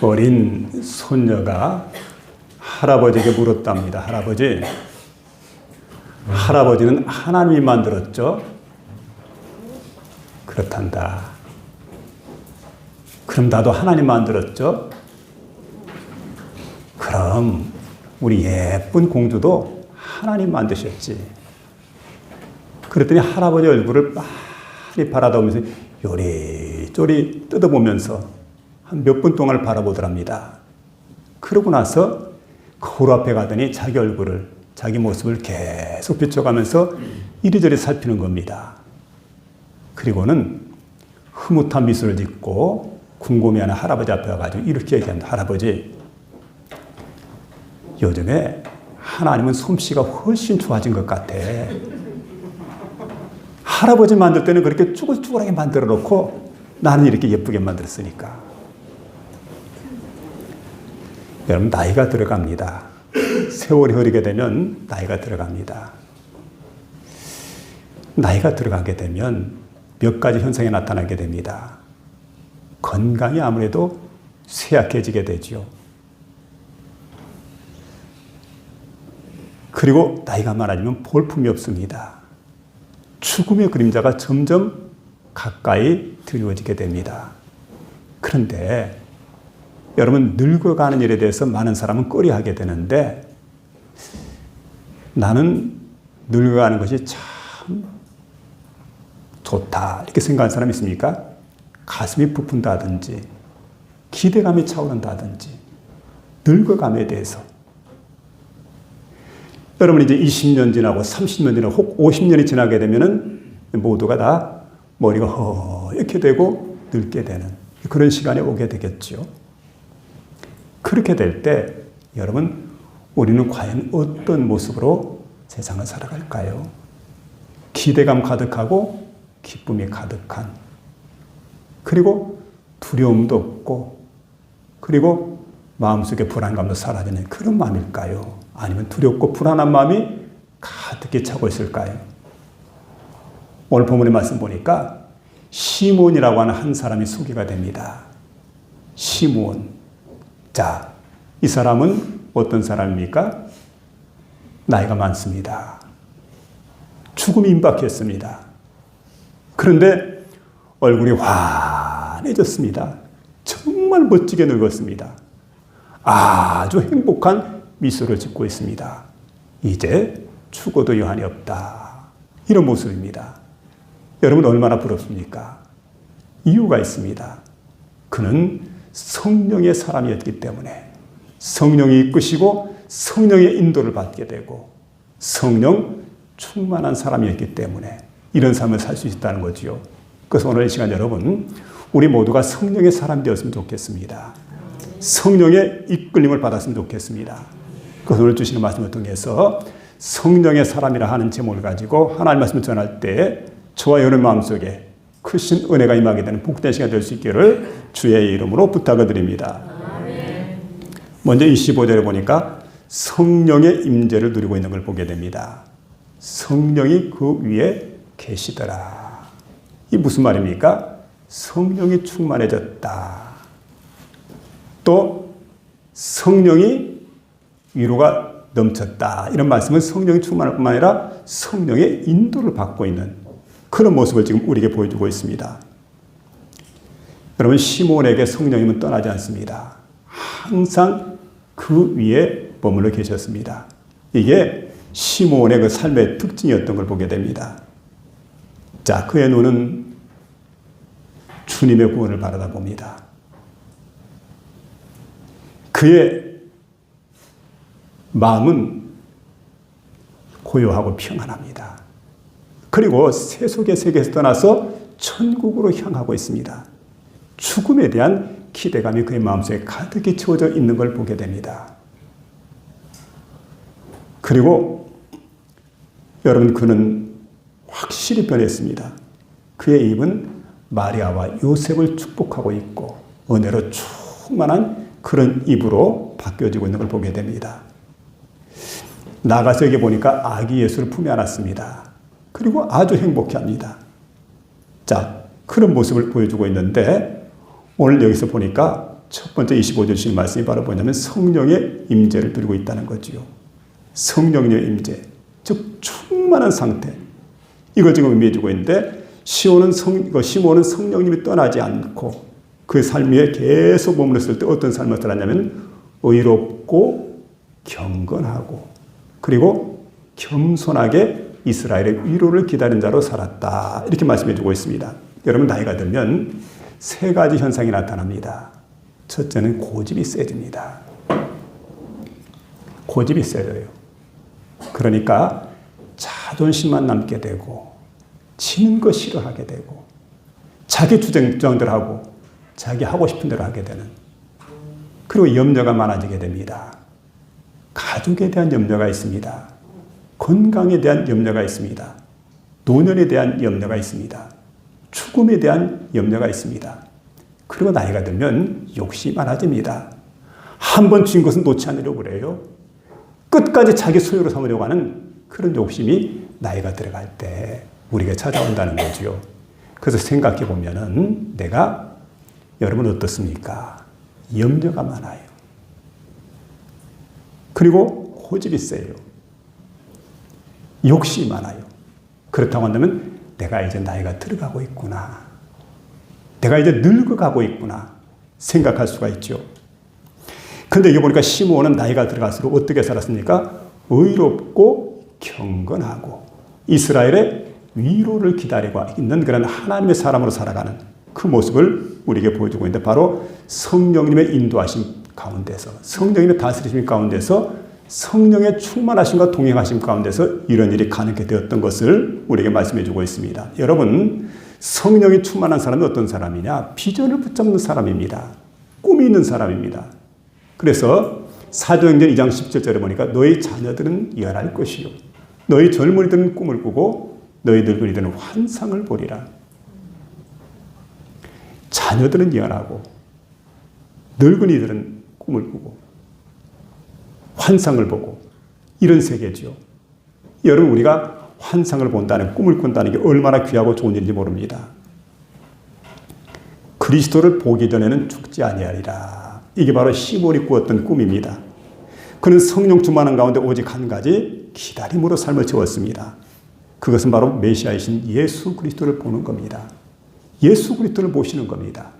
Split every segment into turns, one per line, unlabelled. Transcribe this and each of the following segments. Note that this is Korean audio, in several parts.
어린 손녀가 할아버지에게 물었답니다. 할아버지, 할아버지는 하나님이 만들었죠? 그렇단다. 그럼 나도 하나님 만들었죠? 그럼 우리 예쁜 공주도 하나님 만드셨지. 그랬더니 할아버지 얼굴을 많이 바라보면서 요리조리 뜯어보면서 한 몇 분 동안을 바라보더랍니다. 그러고 나서 거울 앞에 가더니 자기 얼굴을, 자기 모습을 계속 비춰가면서 이리저리 살피는 겁니다. 그리고는 흐뭇한 미소를 짓고 궁금해하는 할아버지 앞에 와가지고 이렇게 얘기합니다. 할아버지, 요즘에 하나님은 솜씨가 훨씬 좋아진 것 같아. 할아버지 만들 때는 그렇게 쭈글쭈글하게 만들어 놓고 나는 이렇게 예쁘게 만들었으니까. 여러분, 나이가 들어갑니다. 세월이 흐르게 되면 나이가 들어갑니다. 나이가 들어가게 되면 몇 가지 현상이 나타나게 됩니다. 건강이 아무래도 쇠약해지게 되죠. 그리고 나이가 많아지면 볼품이 없습니다. 죽음의 그림자가 점점 가까이 드리워지게 됩니다. 그런데 여러분, 늙어가는 일에 대해서 많은 사람은 꺼려하게 되는데 나는 늙어가는 것이 참 좋다 이렇게 생각하는 사람이 있습니까? 가슴이 부푼다든지 기대감이 차오른다든지 늙어감에 대해서. 여러분, 이제 20년 지나고 30년 지나고 혹 50년이 지나게 되면은 모두가 다 머리가 허옇게 되고 늙게 되는 그런 시간이 오게 되겠죠. 그렇게 될 때 여러분, 우리는 과연 어떤 모습으로 세상을 살아갈까요? 기대감 가득하고 기쁨이 가득한, 그리고 두려움도 없고, 그리고 마음속에 불안감도 사라지는 그런 마음일까요? 아니면 두렵고 불안한 마음이 가득히 차고 있을까요? 오늘 본문의 말씀 보니까 시몬이라고 하는 한 사람이 소개가 됩니다. 시몬. 자, 이 사람은 어떤 사람입니까? 나이가 많습니다. 죽음이 임박했습니다. 그런데 얼굴이 환해졌습니다. 정말 멋지게 늙었습니다. 아주 행복한 미소를 짓고 있습니다. 이제 죽어도 여한이 없다. 이런 모습입니다. 여러분, 얼마나 부럽습니까? 이유가 있습니다. 그는 성령의 사람이었기 때문에 성령이 이끄시고 성령의 인도를 받게 되고 성령 충만한 사람이었기 때문에 이런 삶을 살 수 있다는 거지요. 그래서 오늘 이 시간 여러분, 우리 모두가 성령의 사람이 되었으면 좋겠습니다. 성령의 이끌림을 받았으면 좋겠습니다. 그래서 오늘 주시는 말씀을 통해서 성령의 사람이라 하는 제목을 가지고 하나님의 말씀을 전할 때 저와 여러분 마음속에 크신 은혜가 임하게 되는 복된 시간 될 수 있기를 주의 이름으로 부탁을 드립니다. 아멘. 먼저 25절에 보니까 성령의 임재를 누리고 있는 걸 보게 됩니다. 성령이 그 위에 계시더라. 이 무슨 말입니까? 성령이 충만해졌다. 또 성령이 위로가 넘쳤다. 이런 말씀은 성령이 충만할 뿐만 아니라 성령의 인도를 받고 있는 그런 모습을 지금 우리에게 보여주고 있습니다. 여러분, 시몬에게 성령님은 떠나지 않습니다. 항상 그 위에 머물러 계셨습니다. 이게 시몬의 그 삶의 특징이었던 걸 보게 됩니다. 자, 그의 눈은 주님의 구원을 바라다 봅니다. 그의 마음은 고요하고 평안합니다. 그리고 세속의 세계에서 떠나서 천국으로 향하고 있습니다. 죽음에 대한 기대감이 그의 마음속에 가득히 채워져 있는 걸 보게 됩니다. 그리고 여러분, 그는 확실히 변했습니다. 그의 입은 마리아와 요셉을 축복하고 있고 은혜로 충만한 그런 입으로 바뀌어지고 있는 걸 보게 됩니다. 나가서 여기 보니까 아기 예수를 품에 안았습니다. 그리고 아주 행복해합니다. 자, 그런 모습을 보여주고 있는데 오늘 여기서 보니까 첫 번째 25절 주신 말씀이 바로 뭐냐면 성령의 임재를 드리고 있다는 거지요. 성령의 임재, 즉 충만한 상태. 이걸 지금 의미해 주고 있는데 시몬은 성령님이 떠나지 않고 그 삶 위에 계속 머물렀을 때 어떤 삶을 살았냐면 의롭고 경건하고 그리고 겸손하게 이스라엘의 위로를 기다린 자로 살았다. 이렇게 말씀해 주고 있습니다. 여러분 나이가 들면 세 가지 현상이 나타납니다. 첫째는 고집이 세집니다. 고집이 세져요. 그러니까 자존심만 남게 되고 지는 거 싫어하게 되고 자기 주장대로 하고 자기 하고 싶은 대로 하게 되는 그리고 염려가 많아지게 됩니다. 가족에 대한 염려가 있습니다. 건강에 대한 염려가 있습니다. 노년에 대한 염려가 있습니다. 죽음에 대한 염려가 있습니다. 그리고 나이가 들면 욕심이 많아집니다. 한 번 쥔 것은 놓지 않으려고 그래요. 끝까지 자기 소유로 삼으려고 하는 그런 욕심이 나이가 들어갈 때 우리에게 찾아온다는 거죠. 그래서 생각해 보면은 여러분 어떻습니까? 염려가 많아요. 그리고 고집이 세요. 욕심이 많아요. 그렇다고 한다면 내가 이제 나이가 들어가고 있구나. 내가 이제 늙어가고 있구나. 생각할 수가 있죠. 근데 이거 보니까 시므온은 나이가 들어갈수록 어떻게 살았습니까? 의롭고 경건하고 이스라엘의 위로를 기다리고 있는 그런 하나님의 사람으로 살아가는 그 모습을 우리에게 보여주고 있는데 바로 성령님의 인도하심 가운데서 성령님의 다스리심 가운데서 성령의 충만하심과 동행하심 가운데서 이런 일이 가능하게 되었던 것을 우리에게 말씀해 주고 있습니다. 여러분 성령이 충만한 사람은 어떤 사람이냐? 비전을 붙잡는 사람입니다. 꿈이 있는 사람입니다. 그래서 사도행전 2장 17절에 보니까 너희 자녀들은 연할 것이요 너희 젊은이들은 꿈을 꾸고 너희 늙은이들은 환상을 보리라. 자녀들은 연하고 늙은이들은 꿈을 꾸고 환상을 보고 이런 세계죠. 여러분 우리가 환상을 본다는 꿈을 꾼다는 게 얼마나 귀하고 좋은 일인지 모릅니다. 그리스도를 보기 전에는 죽지 아니하리라. 이게 바로 시몬이 꾸었던 꿈입니다. 그는 성령 충만한 가운데 오직 한 가지 기다림으로 삶을 채웠습니다. 그것은 바로 메시아이신 예수 그리스도를 보는 겁니다. 예수 그리스도를 보시는 겁니다.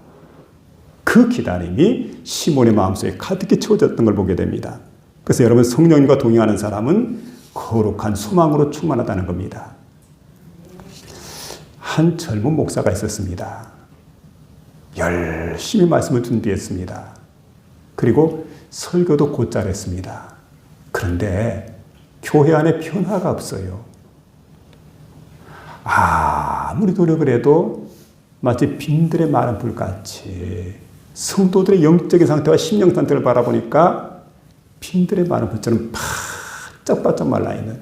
그 기다림이 시몬의 마음속에 가득히 채워졌던 걸 보게 됩니다. 그래서 여러분 성령님과 동행하는 사람은 거룩한 소망으로 충만하다는 겁니다. 한 젊은 목사가 있었습니다. 열심히 말씀을 준비했습니다. 그리고 설교도 곧잘 했습니다. 그런데 교회 안에 변화가 없어요. 아무리 노력을 해도 마치 빈들에 마른 불같이 성도들의 영적인 상태와 심령 상태를 바라보니까 빈들에 마른 불처럼 바짝바짝 말라있는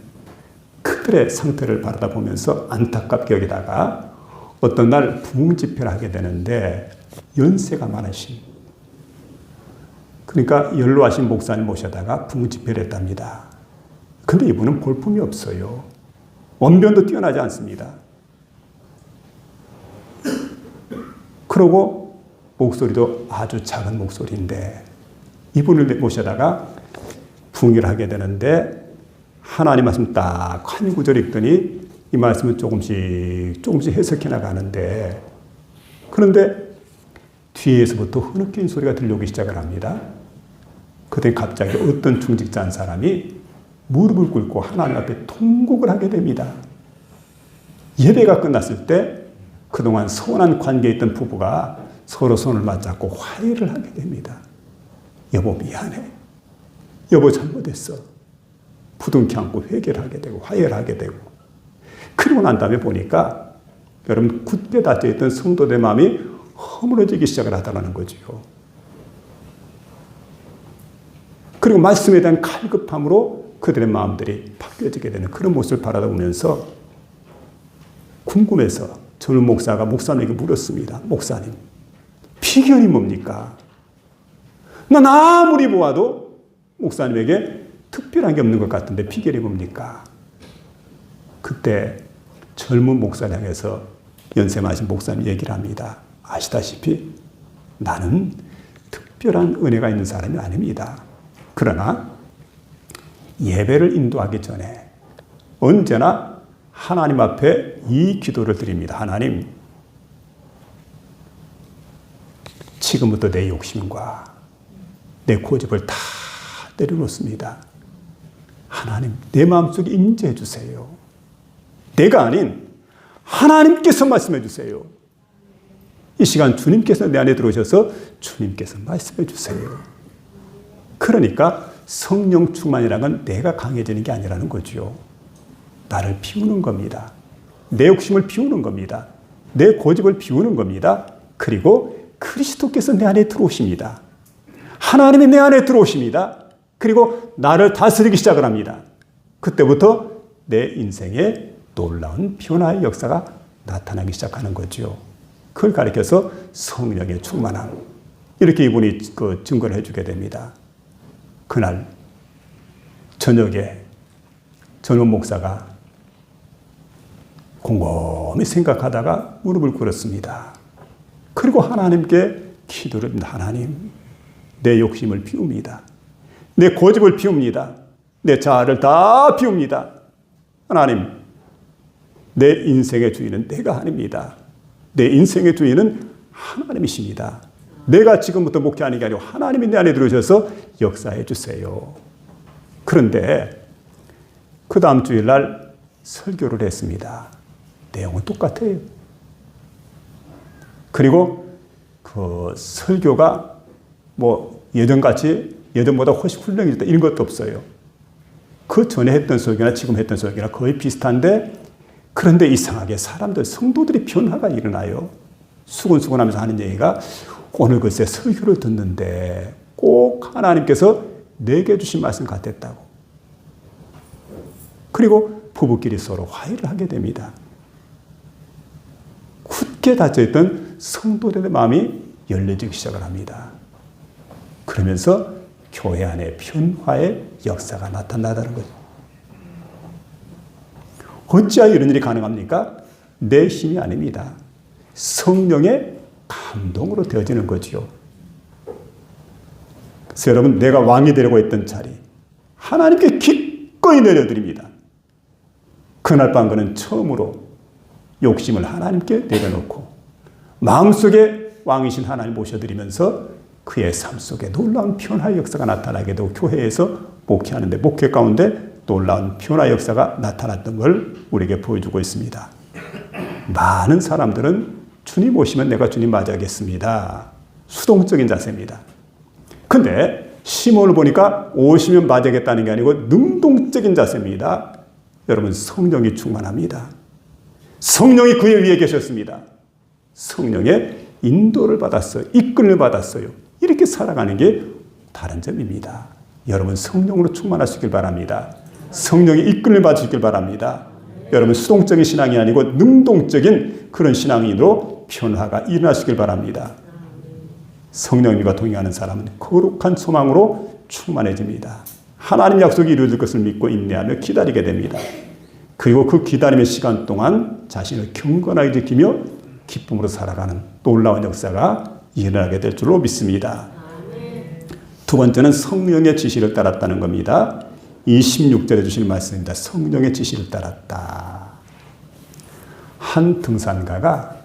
그들의 상태를 바라다 보면서 안타깝게 여기다가 어떤 날 부흥 집회를 하게 되는데 연세가 많으신 그러니까 연로하신 목사님 모셔다가 부흥 집회를 했답니다. 근데 이분은 볼품이 없어요. 언변도 뛰어나지 않습니다. 그러고 목소리도 아주 작은 목소리인데 이분을 모셔다가 부흥을 하게 되는데 하나님 말씀 딱 한 구절 읽더니 이 말씀을 조금씩 해석해 나가는데 그런데 뒤에서부터 흐느끼는 소리가 들려오기 시작을 합니다. 그때 갑자기 어떤 중직자 한 사람이 무릎을 꿇고 하나님 앞에 통곡을 하게 됩니다. 예배가 끝났을 때 그동안 서운한 관계에 있던 부부가 서로 손을 맞잡고 화해를 하게 됩니다. 여보 미안해. 여보 잘못했어. 부둥켜 안고 회개를 하게 되고 화해를 하게 되고 그리고 난 다음에 보니까 여러분 굳게 닫혀있던 성도들의 마음이 허물어지기 시작을 하더라는 거지요. 그리고 말씀에 대한 갈급함으로 그들의 마음들이 바뀌어지게 되는 그런 모습을 바라보면서 궁금해서 젊은 목사가 목사님에게 물었습니다. 목사님, 비결이 뭡니까? 난 아무리 보아도 목사님에게 특별한 게 없는 것 같은데 비결이 뭡니까? 그때 젊은 목사를 향해서 연세 많으신 목사님 얘기를 합니다. 아시다시피 나는 특별한 은혜가 있는 사람이 아닙니다. 그러나 예배를 인도하기 전에 언제나 하나님 앞에 이 기도를 드립니다. 하나님, 지금부터 내 욕심과 내 고집을 다 내려놓습니다. 하나님, 내 마음속에 임재해 주세요. 내가 아닌 하나님께서 말씀해 주세요. 이 시간 주님께서 내 안에 들어오셔서 주님께서 말씀해 주세요. 그러니까 성령 충만이라는 건 내가 강해지는 게 아니라는 거죠. 나를 비우는 겁니다. 내 욕심을 비우는 겁니다. 내 고집을 비우는 겁니다. 그리고 그리스도께서 내 안에 들어오십니다. 하나님이 내 안에 들어오십니다. 그리고 나를 다스리기 시작을 합니다. 그때부터 내 인생에 놀라운 변화의 역사가 나타나기 시작하는 거죠. 그걸 가리켜서 성령의 충만함, 이렇게 이분이 증거를 해주게 됩니다. 그날 저녁에 전원 목사가 곰곰이 생각하다가 무릎을 꿇었습니다. 그리고 하나님께 기도를 합니다. 하나님, 내 욕심을 비웁니다. 내 고집을 비웁니다. 내 자아를 다 비웁니다. 하나님, 내 인생의 주인은 내가 아닙니다. 내 인생의 주인은 하나님이십니다. 내가 지금부터 목회하는 게 아니고 하나님이 내 안에 들어오셔서 역사해 주세요. 그런데 그 다음 주일날 설교를 했습니다. 내용은 똑같아요. 그리고 그 설교가 예전보다 훨씬 훌륭해졌다 이런 것도 없어요. 그 전에 했던 설교나 지금 했던 설교나 거의 비슷한데, 그런데 이상하게 성도들이 변화가 일어나요. 수근수근하면서 하는 얘기가, 오늘 글쎄 설교를 듣는데 꼭 하나님께서 내게 주신 말씀 같았다고. 그리고 부부끼리 서로 화해를 하게 됩니다. 굳게 닫혀있던 성도들의 마음이 열려지기 시작을 합니다. 그러면서 교회 안에 변화의 역사가 나타나다는 거죠. 어찌하여 이런 일이 가능합니까? 내 힘이 아닙니다. 성령의 감동으로 되어지는 거지요. 그래서 여러분, 내가 왕이 되려고 했던 자리, 하나님께 기꺼이 내려드립니다. 그날 밤 그는 처음으로 욕심을 하나님께 내려놓고 마음속에 왕이신 하나님 모셔드리면서 그의 삶 속에 놀라운 변화의 역사가 나타나게 되고, 교회에서 목회하는데 목회 가운데 놀라운 변화의 역사가 나타났던 걸 우리에게 보여주고 있습니다. 많은 사람들은 주님 오시면 내가 주님 맞이하겠습니다. 수동적인 자세입니다. 근데 시몬을 보니까 오시면 맞이하겠다는 게 아니고 능동적인 자세입니다. 여러분, 성령이 충만합니다. 성령이 그의 위에 계셨습니다. 성령의 인도를 받았어요. 이끌림을 받았어요. 이렇게 살아가는 게 다른 점입니다. 여러분, 성령으로 충만하시길 바랍니다. 성령의 이끌림을 받으시길 바랍니다. 여러분, 수동적인 신앙이 아니고 능동적인 그런 신앙인으로 변화가 일어나시길 바랍니다. 성령님과 동행하는 사람은 거룩한 소망으로 충만해집니다. 하나님 약속이 이루어질 것을 믿고 인내하며 기다리게 됩니다. 그리고 그 기다림의 시간 동안 자신을 경건하게 지키며 기쁨으로 살아가는 놀라운 역사가 일어나게 될 줄로 믿습니다. 두 번째는 성령의 지시를 따랐다는 겁니다. 26절에 주시는 말씀입니다. 성령의 지시를 따랐다. 한 등산가가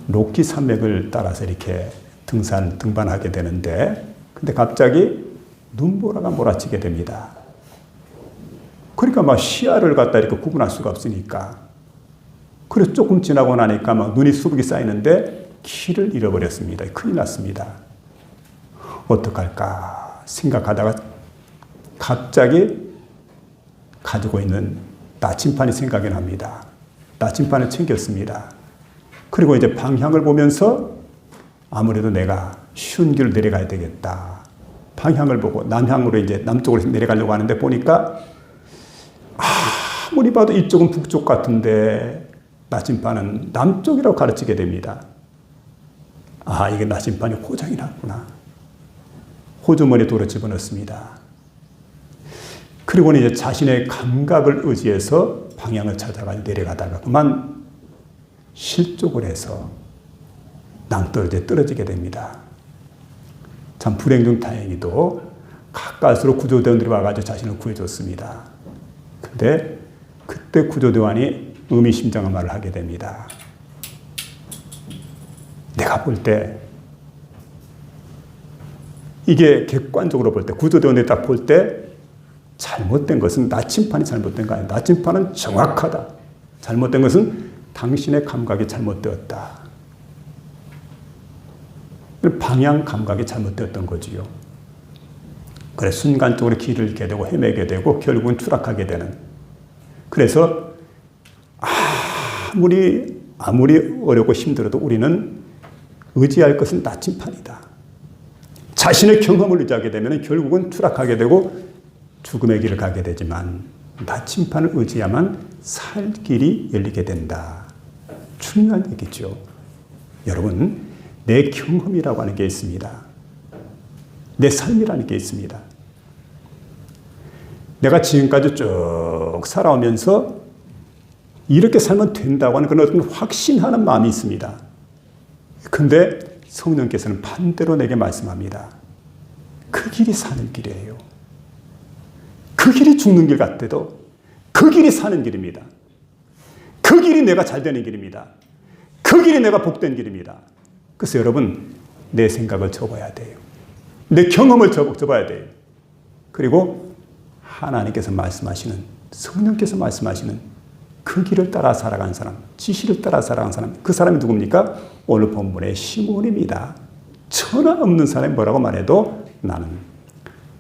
로키 산맥을 따라서 이렇게 등반하게 되는데, 근데 갑자기 눈보라가 몰아치게 됩니다. 그러니까 막 시야를 갖다 이렇게 구분할 수가 없으니까. 그래서 조금 지나고 나니까 막 눈이 수북이 쌓이는데 길을 잃어버렸습니다. 큰일 났습니다. 어떡할까 생각하다가 갑자기 가지고 있는 나침반이 생각이 납니다. 나침반을 챙겼습니다. 그리고 이제 방향을 보면서 아무래도 내가 쉬운 길을 내려가야 되겠다. 방향을 보고 남향으로 이제 남쪽으로 내려가려고 하는데 보니까 아무리 봐도 이쪽은 북쪽 같은데 나침반은 남쪽이라고 가르치게 됩니다. 아, 이게 나침반이 고장이 났구나. 호주머니에 돌을 집어넣습니다. 그리고는 이제 자신의 감각을 의지해서 방향을 찾아가 내려가다가 그만 실족을 해서 낭떠러지에 떨어지게 됩니다. 참 불행 중 다행히도 가까스로 구조대원들이 와가지고 자신을 구해줬습니다. 근데 그때 구조대원이 의미심장한 말을 하게 됩니다. 내가 볼 때 이게 객관적으로 볼 때 구조대원들이 딱 볼 때 잘못된 것은 나침판이 잘못된 거 아니야. 나침판은 정확하다. 잘못된 것은 당신의 감각이 잘못되었다. 방향 감각이 잘못되었던 거지요. 그래 순간적으로 길을 잃게 되고 헤매게 되고 결국은 추락하게 되는. 그래서 아무리 어렵고 힘들어도 우리는 의지할 것은 나침판이다. 자신의 경험을 의지하게 되면 결국은 추락하게 되고 죽음의 길을 가게 되지만 나침판을 의지하면 살 길이 열리게 된다. 중요한 얘기죠. 여러분, 내 경험이라고 하는 게 있습니다. 내 삶이라는 게 있습니다. 내가 지금까지 쭉 살아오면서 이렇게 살면 된다고 하는 그런 어떤 확신하는 마음이 있습니다. 그런데 성령께서는 반대로 내게 말씀합니다. 그 길이 사는 길이에요. 그 길이 죽는 길 같아도 그 길이 사는 길입니다. 그 길이 내가 잘 되는 길입니다. 그 길이 내가 복된 길입니다. 그래서 여러분, 내 생각을 접어야 돼요. 내 경험을 접어야 돼요. 그리고 하나님께서 말씀하시는, 성령께서 말씀하시는 그 길을 따라 살아가는 사람, 지시를 따라 살아가는 사람, 그 사람이 누굽니까? 오늘 본문의 시몬입니다. 천하 없는 사람이 뭐라고 말해도 나는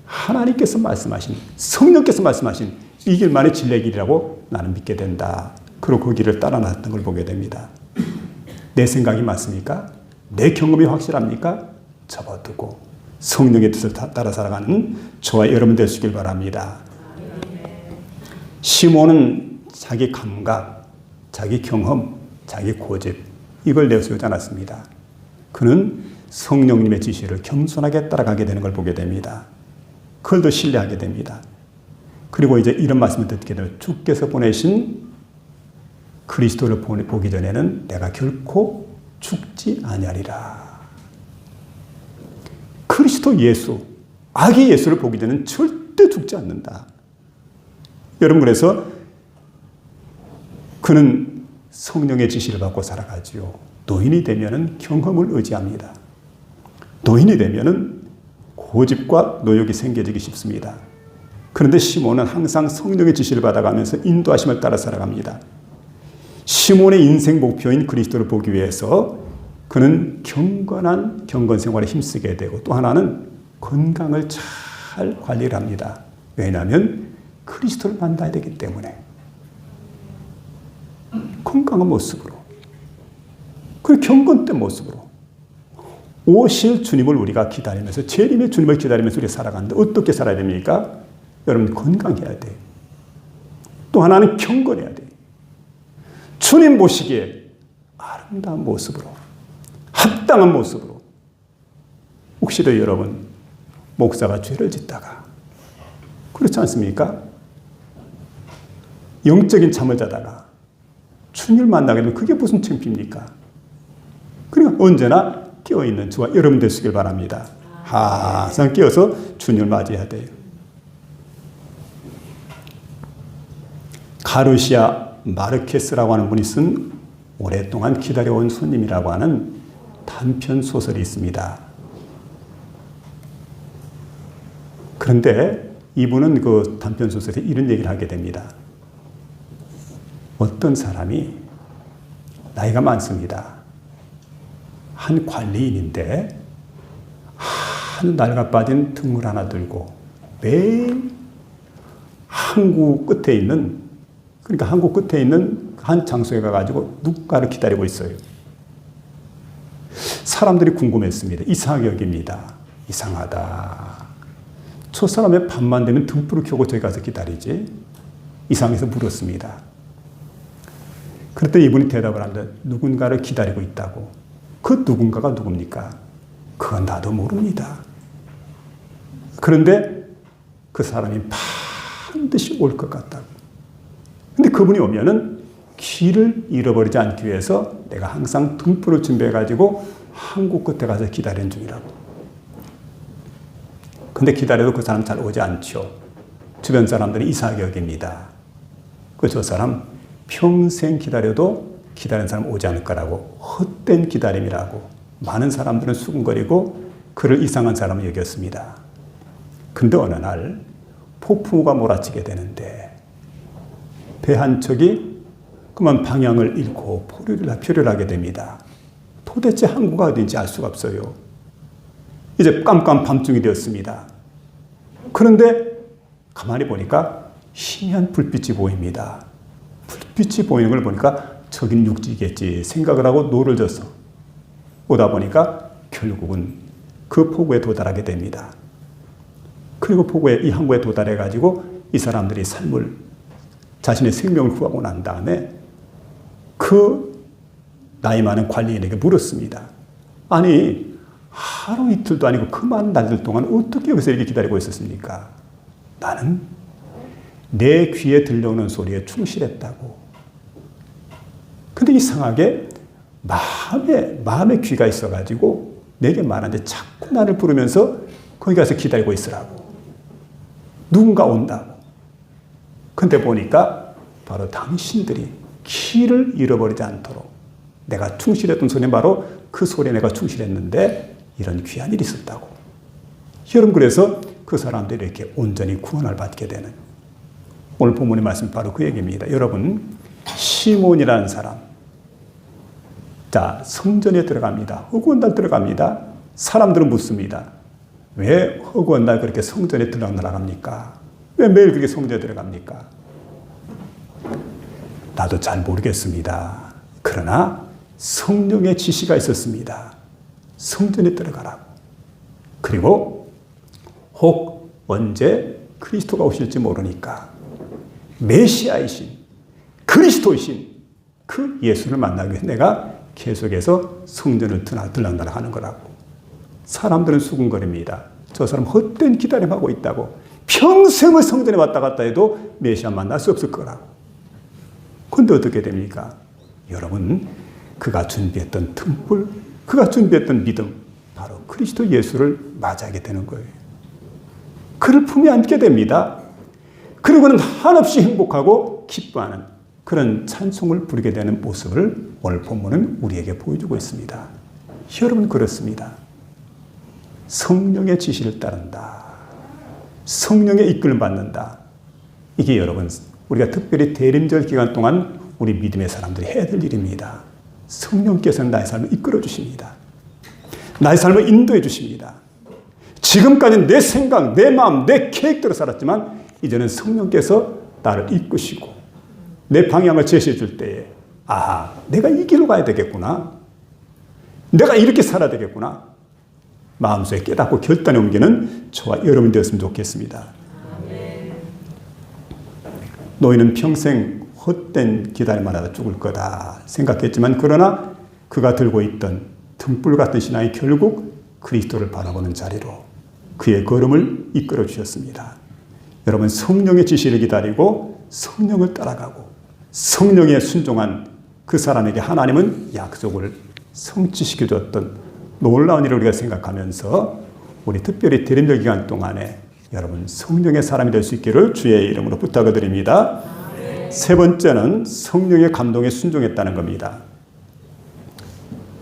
하나님께서 말씀하신, 성령께서 말씀하신 이 길만이 진리의 길이라고 나는 믿게 된다. 그리고 그 길을 따라 나섰던 걸 보게 됩니다. 내 생각이 맞습니까? 내 경험이 확실합니까? 접어두고 성령의 뜻을 따라 살아가는 저와 여러분 될 수 있길 바랍니다. 시몬은 자기 감각, 자기 경험, 자기 고집 이걸 내세우지 않았습니다. 그는 성령님의 지시를 겸손하게 따라가게 되는 걸 보게 됩니다. 그걸 더 신뢰하게 됩니다. 그리고 이제 이런 말씀을 듣게 되면 주께서 보내신 그리스도를 보기 전에는 내가 결코 죽지 아니하리라. 그리스도 예수, 아기 예수를 보기 전에는 절대 죽지 않는다. 여러분, 그래서 그는 성령의 지시를 받고 살아가지요. 노인이 되면은 경험을 의지합니다. 노인이 되면은 고집과 노욕이 생겨지기 쉽습니다. 그런데 시몬은 항상 성령의 지시를 받아가면서 인도하심을 따라 살아갑니다. 시몬의 인생 목표인 그리스도를 보기 위해서 그는 경건한 경건 생활에 힘쓰게 되고 또 하나는 건강을 잘 관리를 합니다. 왜냐하면 그리스도를 만나야 되기 때문에 건강한 모습으로 그 경건된 모습으로 오실 주님을 우리가 기다리면서 재림의 주님을 기다리면서 우리가 살아가는데 어떻게 살아야 됩니까? 여러분 건강해야 돼요. 또 하나는 경건해야 돼요. 주님 보시기에 아름다운 모습으로 합당한 모습으로. 혹시도 여러분 목사가 죄를 짓다가 그렇지 않습니까? 영적인 잠을 자다가 주님을 만나게 되면 그게 무슨 창피입니까? 그러니까 언제나 깨어있는 저와 여러분 되시길 바랍니다. 항상 깨어서 주님을 맞이해야 돼요. 가르시아 마르케스라고 하는 분이 쓴 오랫동안 기다려온 손님이라고 하는 단편 소설이 있습니다. 그런데 이분은 그 단편 소설에 이런 얘기를 하게 됩니다. 어떤 사람이 나이가 많습니다. 한 관리인인데 한 낡아 빠진 등을 하나 들고 매일 항구 끝에 있는, 그러니까 항구 끝에 있는 한 장소에 가가지고 누군가를 기다리고 있어요. 사람들이 궁금했습니다. 이상하게 여깁니다. 이상하다. 저 사람의 밤만 되면 등불을 켜고 저기 가서 기다리지? 이상해서 물었습니다. 그랬더니 이분이 대답을 합니다. 누군가를 기다리고 있다고. 그 누군가가 누굽니까? 그건 나도 모릅니다. 그런데 그 사람이 반드시 올 것 같다고. 근데 그분이 오면은 길을 잃어버리지 않기 위해서 내가 항상 등불을 준비해가지고 항구 끝에 가서 기다리는 중이라고. 근데 기다려도 그 사람 잘 오지 않죠. 주변 사람들이 이상하게 여깁니다. 저 사람 평생 기다려도 기다리는 사람 오지 않을 거라고, 헛된 기다림이라고 많은 사람들은 수군거리고 그를 이상한 사람을 여겼습니다. 근데 어느 날 폭풍우가 몰아치게 되는데 배 한 척이 그만 방향을 잃고 표류를 하게 됩니다. 도대체 항구가 어딘지 알 수가 없어요. 이제 깜깜 밤중이 되었습니다. 그런데 가만히 보니까 희미한 불빛이 보입니다. 불빛이 보이는 걸 보니까 저긴 육지겠지 생각을 하고 노를 져서 오다 보니까 결국은 그 포구에 도달하게 됩니다. 그리고 이 항구에 도달해가지고 이 사람들이 자신의 생명을 구하고 난 다음에 그 나이 많은 관리인에게 물었습니다. 아니, 하루 이틀도 아니고 그 많은 날들 동안 어떻게 여기서 이렇게 기다리고 있었습니까? 나는 내 귀에 들려오는 소리에 충실했다고. 근데 이상하게 마음에 귀가 있어가지고 내게 말하는데 자꾸 나를 부르면서 거기 가서 기다리고 있으라고. 누군가 온다고. 근데 보니까 바로 당신들이 귀를 잃어버리지 않도록 내가 충실했던 소리는 바로 그 소리에 내가 충실했는데 이런 귀한 일이 있었다고. 여러분, 그래서 그 사람들이 이렇게 온전히 구원을 받게 되는, 오늘 본문의 말씀 바로 그 얘기입니다. 여러분, 시몬이라는 사람, 자, 성전에 들어갑니다. 허구한 날 들어갑니다. 사람들은 묻습니다. 왜 허구한 날 그렇게 성전에 들어갑니까? 왜 매일 그렇게 성전에 들어갑니까? 나도 잘 모르겠습니다. 그러나 성령의 지시가 있었습니다. 성전에 들어가라고. 그리고 혹 언제 그리스도가 오실지 모르니까 메시아이신, 그리스도이신 그 예수를 만나기 위해서 내가 계속해서 성전을 들락날락 하는 거라고. 사람들은 수군거립니다. 저 사람 헛된 기다림하고 있다고. 평생을 성전에 왔다 갔다 해도 메시아 만날 수 없을 거라고. 그런데 어떻게 됩니까? 여러분, 그가 준비했던 등불, 그가 준비했던 믿음, 바로 그리스도 예수를 맞이하게 되는 거예요. 그를 품에 안게 됩니다. 그리고는 한없이 행복하고 기뻐하는 그런 찬송을 부르게 되는 모습을 오늘 본문은 우리에게 보여주고 있습니다. 여러분, 그렇습니다. 성령의 지시를 따른다. 성령의 이끌을 받는다. 이게 여러분, 우리가 특별히 대림절 기간 동안 우리 믿음의 사람들이 해야 될 일입니다. 성령께서는 나의 삶을 이끌어 주십니다. 나의 삶을 인도해 주십니다. 지금까지는 내 생각, 내 마음, 내 계획대로 살았지만 이제는 성령께서 나를 이끄시고 내 방향을 제시해 줄 때에 아하, 내가 이 길로 가야 되겠구나. 내가 이렇게 살아야 되겠구나. 마음속에 깨닫고 결단에 옮기는 저와 여러분이 되었으면 좋겠습니다. 너희는 평생 헛된 기다림만 하다 죽을 거다 생각했지만, 그러나 그가 들고 있던 등불 같은 신앙이 결국 그리스도를 바라보는 자리로 그의 걸음을 이끌어 주셨습니다. 여러분, 성령의 지시를 기다리고 성령을 따라가고 성령에 순종한 그 사람에게 하나님은 약속을 성취시켜 줬던 놀라운 일을 우리가 생각하면서 우리 특별히 대림절 기간 동안에 여러분 성령의 사람이 될 수 있기를 주의 이름으로 부탁을 드립니다. 세 번째는 성령의 감동에 순종했다는 겁니다.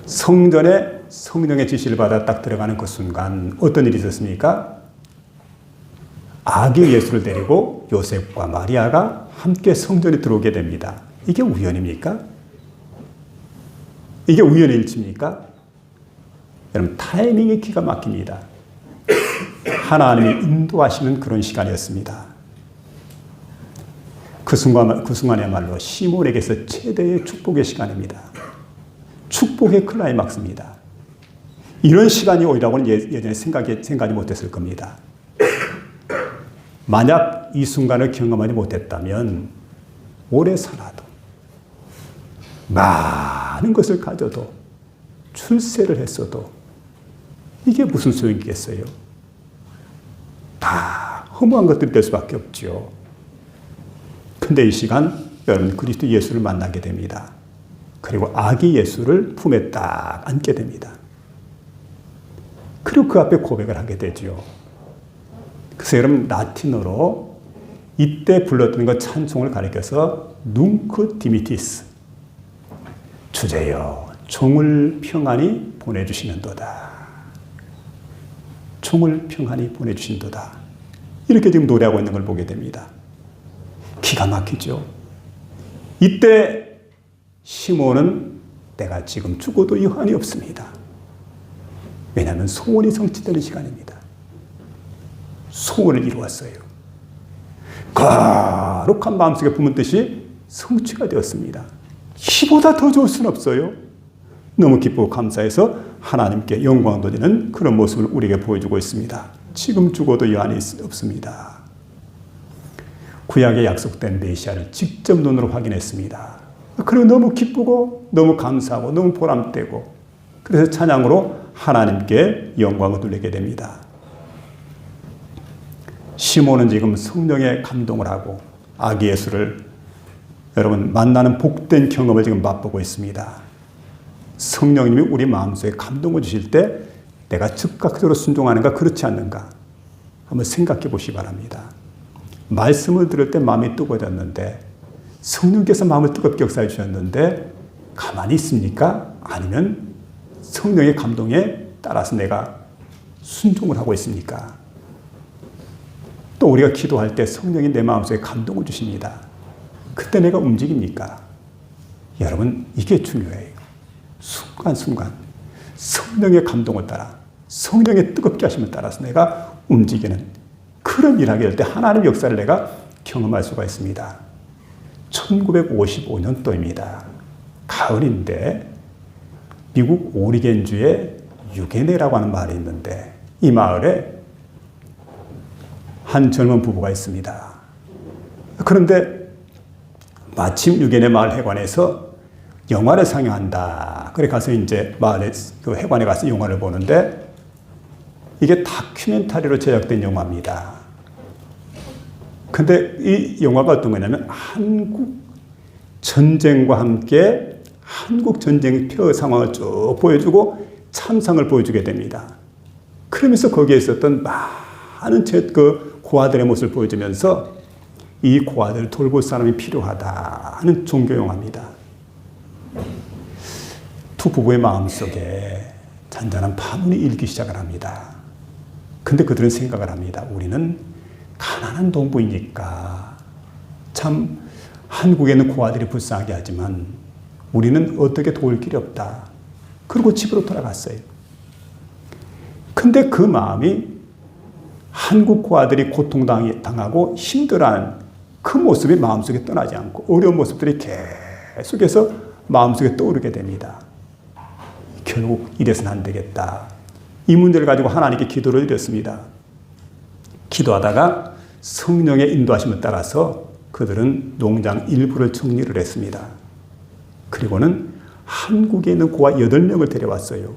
성전에 성령의 지시를 받아 딱 들어가는 그 순간 어떤 일이 있었습니까? 아기 예수를 데리고 요셉과 마리아가 함께 성전에 들어오게 됩니다. 이게 우연입니까? 이게 우연의 일치입니까? 여러분, 타이밍이 기가 막힙니다. 하나님이 인도하시는 그런 시간이었습니다. 그 순간이야말로 시몬에게서 최대의 축복의 시간입니다. 축복의 클라이막스입니다. 이런 시간이 오리라고는 예전에 생각하지 못했을 겁니다. 만약 이 순간을 경험하지 못했다면 오래 살아도 많은 것을 가져도 출세를 했어도 이게 무슨 소용이겠어요? 다 허무한 것들이 될 수밖에 없죠. 근데 이 시간 여러분 그리스도 예수를 만나게 됩니다. 그리고 아기 예수를 품에 딱 안게 됩니다. 그리고 그 앞에 고백을 하게 되죠. 그래서 여러분 라틴어로 이때 불렀던 것 찬송을 가리켜서 눅 디미티스, 주제여 종을 평안히 보내주시는도다. 종을 평안히 보내주신도다. 이렇게 지금 노래하고 있는 걸 보게 됩니다. 기가 막히죠. 이때 시몬은 내가 지금 죽어도 여한이 없습니다. 왜냐하면 소원이 성취되는 시간입니다. 소원을 이루었어요. 거룩한 마음속에 품은 뜻이 성취가 되었습니다. 이보다 더 좋을 수는 없어요. 너무 기쁘고 감사해서 하나님께 영광 돌리는 그런 모습을 우리에게 보여주고 있습니다. 지금 죽어도 여한이 없습니다. 구약에 약속된 메시아를 직접 눈으로 확인했습니다. 그리고 너무 기쁘고 너무 감사하고 너무 보람되고, 그래서 찬양으로 하나님께 영광을 돌리게 됩니다. 시몬은 지금 성령의 감동을 하고 아기 예수를 여러분 만나는 복된 경험을 지금 맛보고 있습니다. 성령님이 우리 마음속에 감동을 주실 때 내가 즉각적으로 순종하는가 그렇지 않는가 한번 생각해 보시기 바랍니다. 말씀을 들을 때 마음이 뜨거워졌는데, 성령께서 마음을 뜨겁게 역사해 주셨는데 가만히 있습니까? 아니면 성령의 감동에 따라서 내가 순종을 하고 있습니까? 또 우리가 기도할 때 성령이 내 마음속에 감동을 주십니다. 그때 내가 움직입니까? 여러분, 이게 중요해요. 순간순간 성령의 감동을 따라, 성령의 뜨겁게 하심을 따라서 내가 움직이는 그런 일하게 될 때 하나님의 역사를 내가 경험할 수가 있습니다. 1955년도입니다. 가을인데 미국 오리겐주에 유게네라고 하는 마을이 있는데, 이 마을에 한 젊은 부부가 있습니다. 그런데 마침 유게네 마을 회관에서 영화를 상영한다. 그래 가서 이제 마을에 그 회관에 가서 영화를 보는데, 이게 다큐멘터리로 제작된 영화입니다. 근데 이 영화가 어떤 거냐면 한국 전쟁과 함께 한국 전쟁 표 상황을 쭉 보여주고 참상을 보여주게 됩니다. 그러면서 거기에 있었던 많은 그 고아들의 모습을 보여주면서 이 고아들을 돌볼 사람이 필요하다 하는 종교 영화입니다. 두 부부의 마음속에 잔잔한 파문이 일기 시작을 합니다. 근데 그들은 생각을 합니다. 우리는 가난한 동부이니까 참 한국에는 고아들이 불쌍하게 하지만 우리는 어떻게 도울 길이 없다. 그리고 집으로 돌아갔어요. 근데 그 마음이 한국 고아들이 고통당하고 힘들어하는 그 모습이 마음속에 떠나지 않고 어려운 모습들이 계속해서 마음속에 떠오르게 됩니다. 결국 이래서는 안 되겠다. 이 문제를 가지고 하나님께 기도를 드렸습니다. 기도하다가 성령의 인도하심을 따라서 그들은 농장 일부를 정리를 했습니다. 그리고는 한국에 있는 고아 8명을 데려왔어요.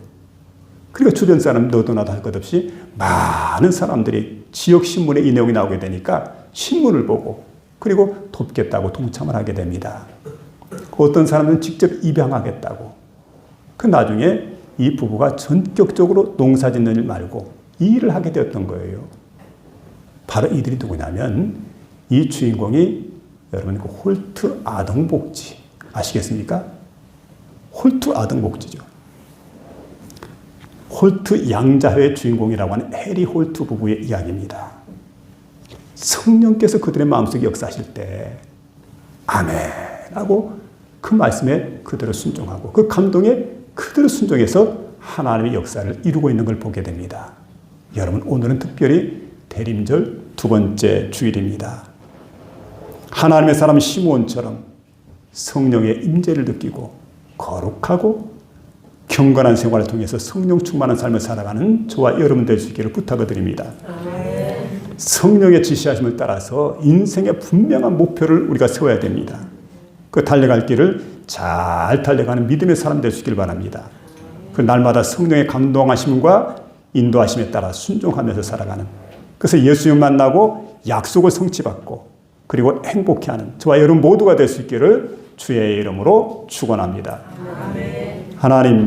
그리고 주변 사람 너도 나도 할 것 없이 많은 사람들이 지역 신문에 이 내용이 나오게 되니까 신문을 보고 그리고 돕겠다고 동참을 하게 됩니다. 어떤 사람은 직접 입양하겠다고. 그 나중에 이 부부가 전격적으로 농사 짓는 일 말고 이 일을 하게 되었던 거예요. 바로 이들이 누구냐면 이 주인공이 여러분 그 홀트 아동복지 아시겠습니까? 홀트 아동복지죠. 홀트 양자회의 주인공이라고 하는 해리 홀트 부부의 이야기입니다. 성령께서 그들의 마음속에 역사하실 때 아멘 하고 그 말씀에 그대로 순종하고 그 감동에 그대로 순종해서 하나님의 역사를 이루고 있는 걸 보게 됩니다. 여러분, 오늘은 특별히 대림절 2번째 주일입니다. 하나님의 사람 시므온처럼 성령의 임재를 느끼고 거룩하고 경건한 생활을 통해서 성령 충만한 삶을 살아가는 저와 여러분 될 수 있기를 부탁을 드립니다. 성령의 지시하심을 따라서 인생의 분명한 목표를 우리가 세워야 됩니다. 그 달려갈 길을 잘 달려가는 믿음의 사람 될 수 있기를 바랍니다. 그 날마다 성령의 감동하심과 인도하심에 따라 순종하면서 살아가는, 그래서 예수님 만나고 약속을 성취받고 그리고 행복해하는 저와 여러분 모두가 될 수 있기를 주의 이름으로 축원합니다. 하나님